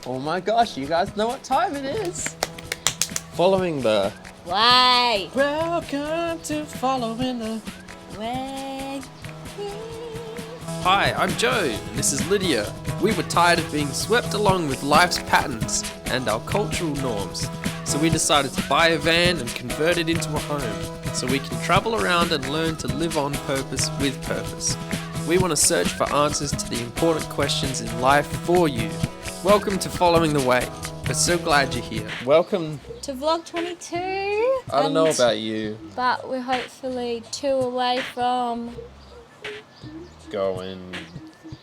Oh my gosh, you guys know what time it is. Following the Way. Welcome to Following the Way. Hi, I'm Joe, and this is Lydia. We were tired of being swept along with life's patterns and our cultural norms, so we decided to buy a van and convert it into a home, so we can travel around and learn to live on purpose with purpose. We want to search for answers to the important questions in life for you. Welcome to Following the Way. We're so glad you're here. Welcome To vlog 22. I don't know about you. But we're hopefully 2 away from... Going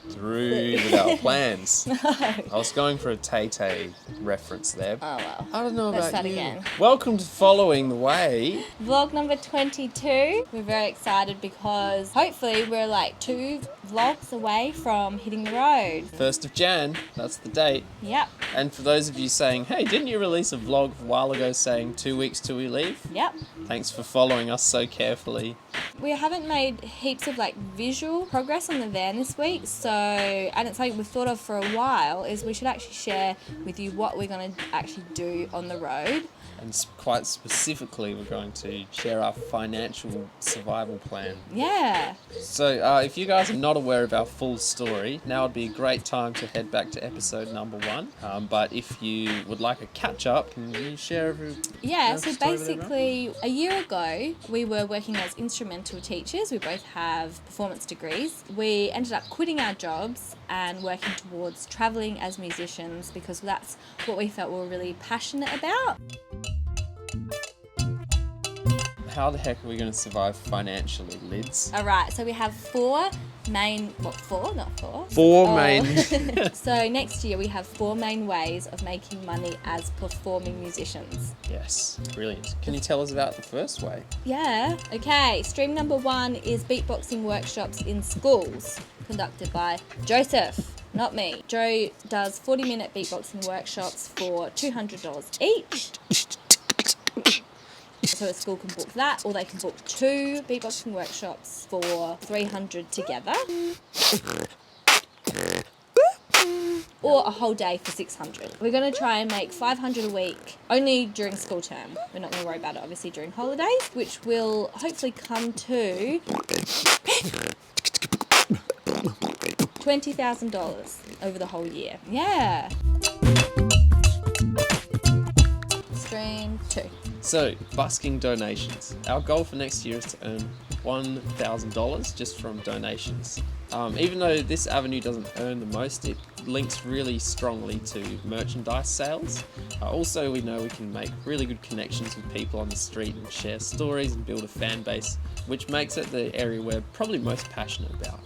through with our plans. No. I was going for a Tay-Tay reference there. Oh well. I don't know Let's about start you. again. Welcome to Following the Way. Vlog number 22. We're very excited because hopefully we're like 2 vlogs away from hitting the road. 1st of Jan, that's the date. Yep. And for those of you saying, hey, didn't you release a vlog a while ago saying 2 weeks till we leave? Yep. Thanks for following us so carefully. We haven't made heaps of like visual progress on the van this week, so, and it's like we've thought of for a while, is we should actually share with you what we're going to actually do on the road. And quite specifically, we're going to share our financial survival plan. Yeah. So if you guys are not aware of our full story, now would be a great time to head back to episode number 1. But if you would like a catch-up, can you share every... Yeah, so basically a year ago we were working as instrumental teachers. We both have performance degrees. We ended up quitting our jobs and working towards travelling as musicians because that's what we felt we were really passionate about. How the heck are we going to survive financially, Lids? Alright, so we have 4 main, what, 4? Not 4? 4 main... So next year we have 4 main ways of making money as performing musicians. Yes, brilliant. Can you tell us about the first way? Yeah. Okay, stream number 1 is beatboxing workshops in schools, conducted by Joseph, not me. Joe does 40-minute beatboxing workshops for $200 each. So a school can book that, or they can book 2 beatboxing workshops for $300 together. Or a whole day for $600. We're going to try and make $500 a week only during school term. We're not going to worry about it obviously during holidays, which will hopefully come to $20,000 over the whole year. Yeah. Stream 2. So, busking donations. Our goal for next year is to earn $1,000 just from donations. Even though this avenue doesn't earn the most, it links really strongly to merchandise sales. Also, we know we can make really good connections with people on the street and share stories and build a fan base, which makes it the area we're probably most passionate about.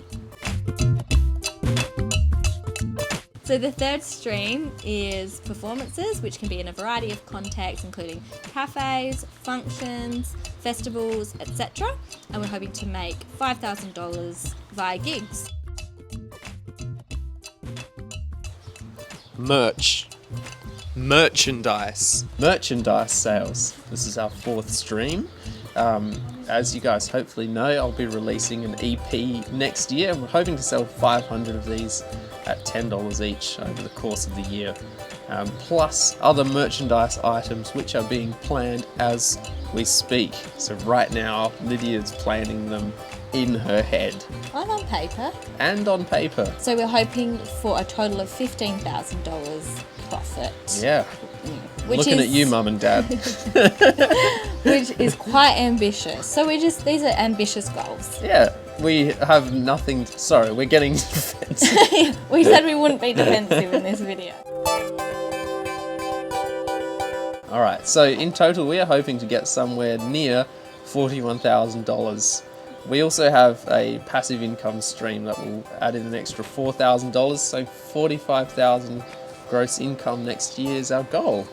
So the third stream is performances, which can be in a variety of contexts, including cafes, functions, festivals, etc. And we're hoping to make $5,000 via gigs. Merchandise sales. This is our 4th stream. As you guys hopefully know, I'll be releasing an EP next year. We're hoping to sell 500 of these at $10 each over the course of the year. Plus other merchandise items which are being planned as we speak. So right now, Lydia's planning them in her head. And on paper. So we're hoping for a total of $15,000 profit. Yeah. Which Looking is, at you, Mum and Dad. which is quite ambitious. So these are ambitious goals. Yeah, we have nothing... Sorry, we're getting defensive. We said we wouldn't be defensive in this video. Alright, so in total we are hoping to get somewhere near $41,000. We also have a passive income stream that will add in an extra $4,000, so $45,000 gross income next year is our goal.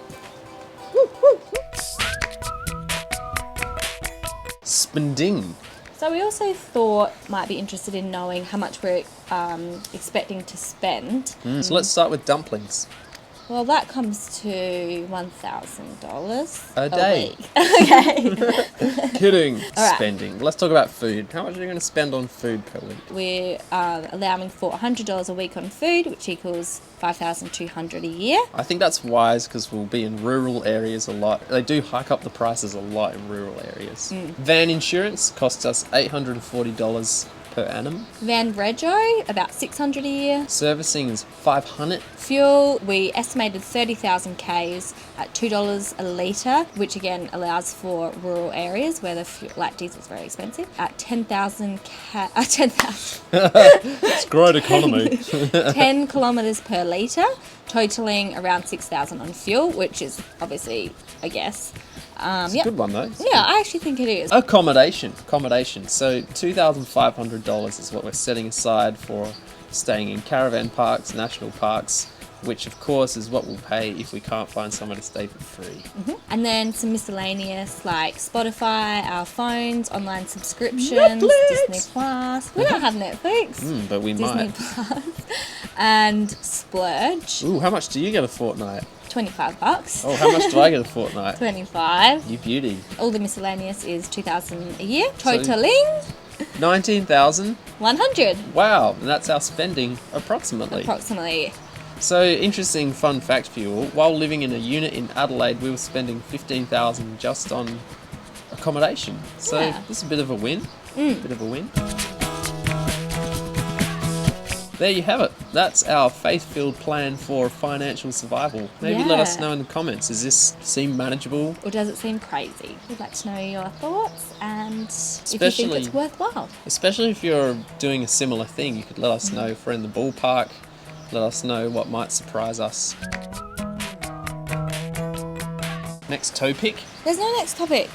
Spending. So we also thought might be interested in knowing how much we're expecting to spend. So let's start with dumplings. Well, that comes to $1,000 A day. week. Okay. Kidding. right. Spending. Let's talk about food. How much are you going to spend on food per week? We're allowing for $100 a week on food, which equals $5,200 a year. I think that's wise because we'll be in rural areas a lot. They do hike up the prices a lot in rural areas. Van insurance costs us $840 per annum. Van rego, about $600 a year. Servicing is $500. Fuel, we estimated 30,000 Ks at $2 a litre, which again allows for rural areas where the fuel, like diesel is very expensive, at 10,000 It's great economy. 10 kilometres per litre, totaling around 6,000 on fuel, which is obviously a guess. It's a good one though. Yeah, I actually think it is. Accommodation. So $2,500 is what we're setting aside for staying in caravan parks, national parks, which of course is what we'll pay if we can't find somewhere to stay for free. And then some miscellaneous like Spotify, our phones, online subscriptions, Netflix! Disney Plus. We don't have Netflix. But we Disney might. Plus. And Splurge, Ooh, how much do you get a fortnight? $25. Oh, how much do I get a fortnight? 25. You beauty. All the miscellaneous is $2,000 a year, totaling 19,000. 100 Wow, and that's our spending approximately. So, interesting fun fact for you all. While living in a unit in Adelaide, we were spending $15,000 just on accommodation. So, Yeah. this is a bit of a win. Bit of a win. There you have it. That's our faith-filled plan for financial survival. Maybe let us Yeah. know in the comments. Does this seem manageable? Or does it seem crazy? We'd like to know your thoughts and if you Especially- think it's worthwhile. Especially if you're doing a similar thing, you could let us know if we're in the ballpark. Let us know what might surprise us. Next topic. There's no next topic.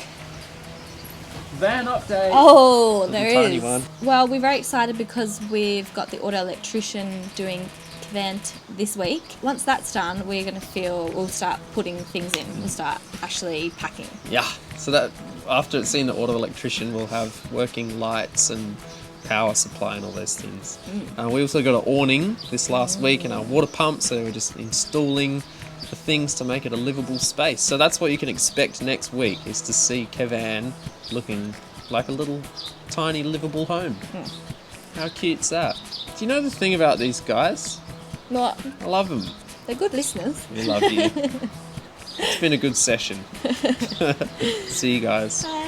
Van update. Oh, Little there tiny is. one. Well, we're very excited because we've got the auto electrician doing event this week. Once that's done, we'll start putting things in. We'll start actually packing. Yeah. So that after it's seen the auto electrician, we'll have working lights and power supply and all those things. We also got an awning this last week and our water pump, so we're just installing the things to make it a livable space. So that's what you can expect next week, is to see Kevan looking like a little tiny livable home. How cute's that? Do you know the thing about these guys? What? I love them. They're good listeners. We love you. It's been a good session. See you guys. Bye.